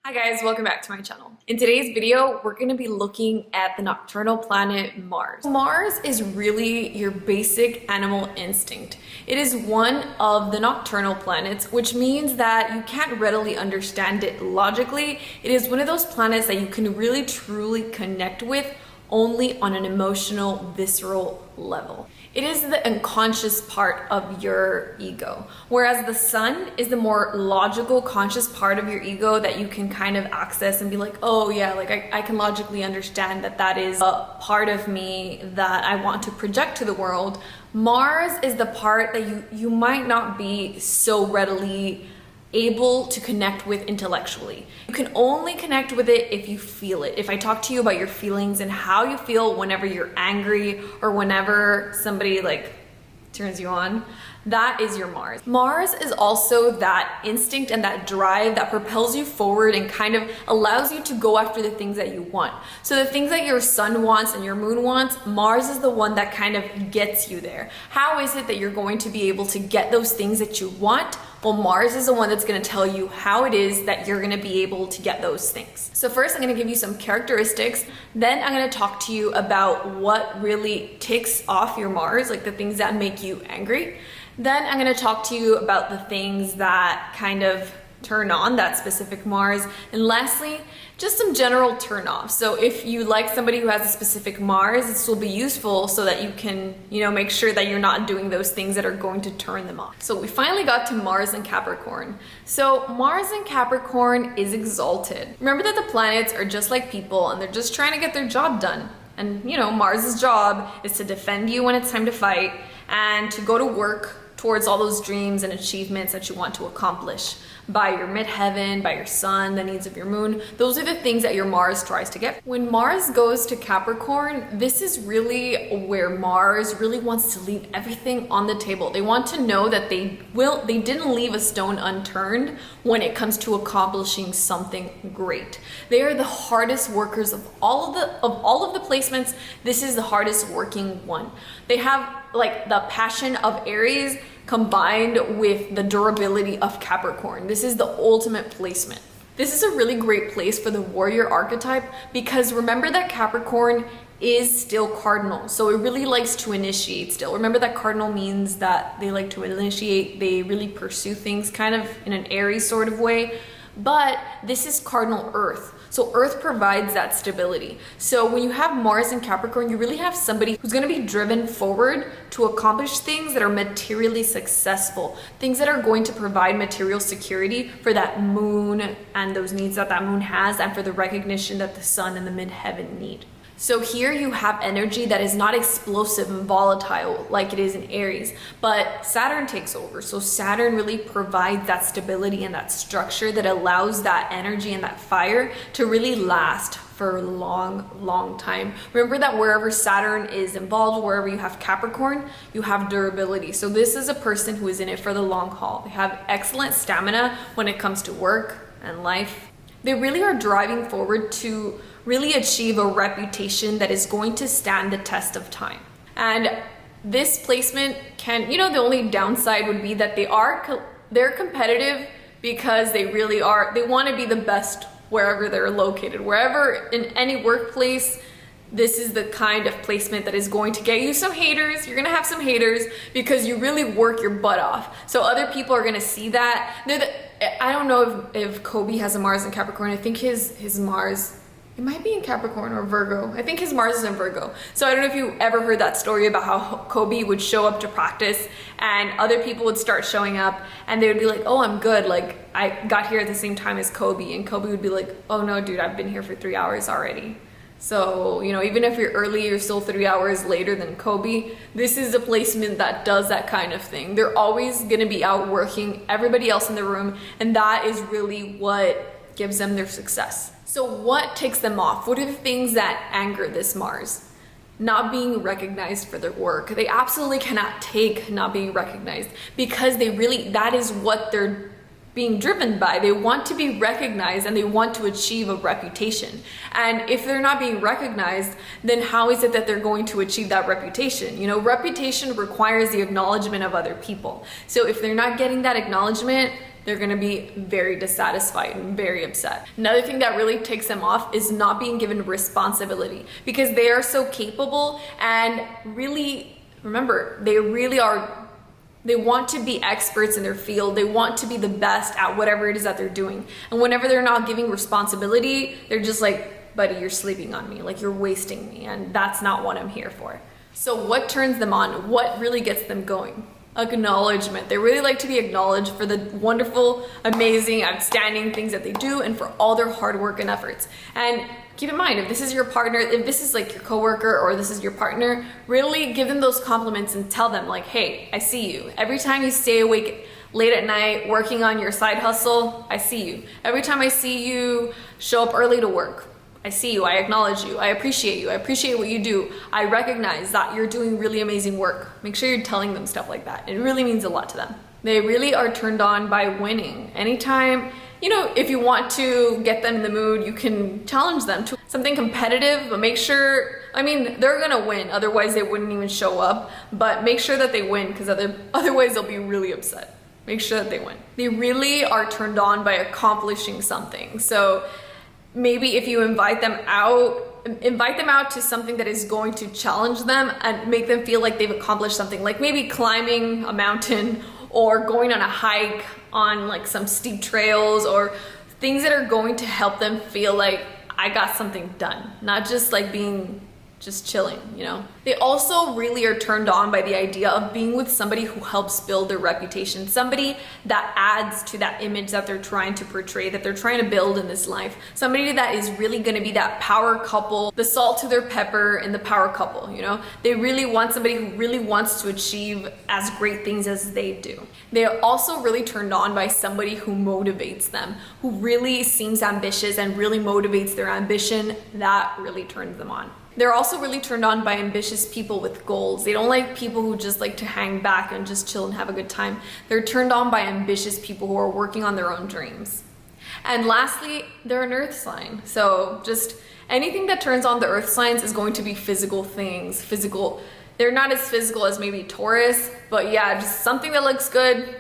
Hi guys, welcome back to my channel. In today's video, we're going to be looking at the nocturnal planet Mars. Mars is really your basic animal instinct. It is one of the nocturnal planets, which means that you can't readily understand it logically. It is one of those planets that you can really truly connect with only on an emotional, visceral level. It is the unconscious part of your ego, whereas the sun is the more logical, conscious part of your ego that you can kind of access and be like, oh yeah, like I can logically understand that that is a part of me that I want to project to the world. Mars is the part that you might not be so readily able to connect with intellectually. You can only connect with it if you feel it. If I talk to you about your feelings and how you feel whenever you're angry or whenever somebody like turns you on, that is your Mars. Mars is also that instinct and that drive that propels you forward and kind of allows you to go after the things that you want. So the things that your sun wants and your moon wants, Mars is the one that kind of gets you there. How is it that you're going to be able to get those things that you want? Well, Mars is the one that's going to tell you how it is that you're going to be able to get those things. So first, I'm going to give you some characteristics. Then I'm going to talk to you about what really ticks off your Mars, like the things that make you angry. Then I'm going to talk to you about the things that kind of turn on that specific Mars. And lastly, just some general turn offs. So if you like somebody who has a specific Mars, this will be useful so that you can, make sure that you're not doing those things that are going to turn them off. So we finally got to Mars and Capricorn. So Mars and Capricorn is exalted. Remember that the planets are just like people and they're just trying to get their job done. And Mars's job is to defend you when it's time to fight and to go to work towards all those dreams and achievements that you want to accomplish by your midheaven, by your sun, the needs of your moon. Those are the things that your Mars tries to get. When Mars goes to Capricorn, this is really where Mars really wants to leave everything on the table. They want to know that they didn't leave a stone unturned when it comes to accomplishing something great. They are the hardest workers of all of the placements. This is the hardest working one. They have like the passion of Aries combined with the durability of Capricorn. This is the ultimate placement. This is a really great place for the warrior archetype because remember that Capricorn is still cardinal. So it really likes to initiate still. Remember that cardinal means that they like to initiate, they really pursue things kind of in an Aries sort of way. But this is cardinal Earth. So Earth provides that stability. So when you have Mars in Capricorn, you really have somebody who's going to be driven forward to accomplish things that are materially successful, things that are going to provide material security for that moon and those needs that that moon has and for the recognition that the sun and the midheaven need. So here you have energy that is not explosive and volatile like it is in Aries, but Saturn takes over. So Saturn really provides that stability and that structure that allows that energy and that fire to really last for a long, long time. Remember that wherever Saturn is involved, wherever you have Capricorn, you have durability. So this is a person who is in it for the long haul. They have excellent stamina when it comes to work and life. They really are driving forward to really achieve a reputation that is going to stand the test of time. And this placement can, the only downside would be that they're competitive because they really are, they want to be the best wherever they're located. Wherever in any workplace, this is the kind of placement that is going to get you some haters. You're going to have some haters because you really work your butt off. So other people are going to see that. I don't know if Kobe has a Mars in Capricorn. I think his Mars, it might be in Capricorn or Virgo. I think his Mars is in Virgo. So I don't know if you ever heard that story about how Kobe would show up to practice and other people would start showing up and they would be like, oh, I'm good. Like I got here at the same time as Kobe. And Kobe would be like, oh no, dude, I've been here for 3 hours already. So, even if you're early, you're still 3 hours later than Kobe. This is a placement that does that kind of thing. They're always gonna be outworking everybody else in the room, and that is really what gives them their success. So what takes them off? What are the things that anger this Mars? Not being recognized for their work. They absolutely cannot take not being recognized because that is what they're being driven by. They want to be recognized and they want to achieve a reputation. And if they're not being recognized, then how is it that they're going to achieve that reputation? Reputation requires the acknowledgement of other people. So if they're not getting that acknowledgement, they're gonna be very dissatisfied and very upset. Another thing that really takes them off is not being given responsibility, because they are so capable and really, remember, they want to be experts in their field. They want to be the best at whatever it is that they're doing. And whenever they're not giving responsibility, they're just like, buddy, you're sleeping on me, like you're wasting me, and that's not what I'm here for. So what turns them on? What really gets them going? Acknowledgement. They really like to be acknowledged for the wonderful, amazing, outstanding things that they do and for all their hard work and efforts. And keep in mind, if this is your partner, if this is like your coworker or this is your partner, really give them those compliments and tell them like, hey, I see you. Every time you stay awake late at night working on your side hustle, I see you. Every time I see you show up early to work, I see you, I acknowledge you, I appreciate what you do. I recognize that you're doing really amazing work. Make sure you're telling them stuff like that. It really means a lot to them. They really are turned on by winning. Anytime, you know, if you want to get them in the mood, you can challenge them to something competitive, but make sure, I mean, they're gonna win, otherwise they wouldn't even show up, but make sure that they win, because otherwise they'll be really upset. Make sure that they win. They really are turned on by accomplishing something. So maybe if you invite them out to something that is going to challenge them and make them feel like they've accomplished something, like maybe climbing a mountain or going on a hike on like some steep trails, or things that are going to help them feel like I got something done, not just like being just chilling, you know? They also really are turned on by the idea of being with somebody who helps build their reputation, somebody that adds to that image that they're trying to portray, that they're trying to build in this life, somebody that is really gonna be that power couple, the salt to their pepper and the power couple, you know? They really want somebody who really wants to achieve as great things as they do. They are also really turned on by somebody who motivates them, who really seems ambitious and really motivates their ambition. That really turns them on. They're also really turned on by ambitious people with goals. They don't like people who just like to hang back and just chill and have a good time. They're turned on by ambitious people who are working on their own dreams. And lastly, they're an earth sign. So just anything that turns on the earth signs is going to be physical things, physical. They're not as physical as maybe Taurus, but yeah, just something that looks good.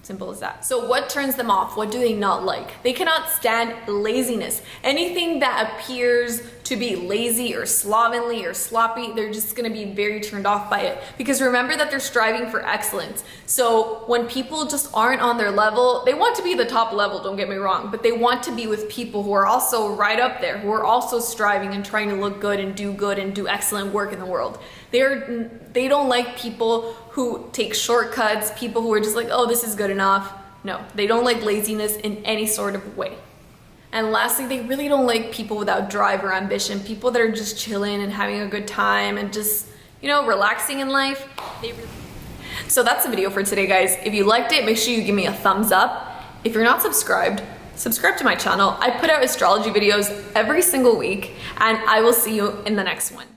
Simple as that. So what turns them off? What do they not like? They cannot stand laziness. Anything that appears to be lazy or slovenly or sloppy, they're just gonna be very turned off by it. Because remember that they're striving for excellence. So when people just aren't on their level, they want to be the top level, don't get me wrong, but they want to be with people who are also right up there, who are also striving and trying to look good and do excellent work in the world. They don't like people who take shortcuts, people who are just like, oh, this is good enough. No, they don't like laziness in any sort of way. And lastly, they really don't like people without drive or ambition, people that are just chilling and having a good time and just, you know, relaxing in life. So that's the video for today, guys. If you liked it, make sure you give me a thumbs up. If you're not subscribed, subscribe to my channel. I put out astrology videos every single week, and I will see you in the next one.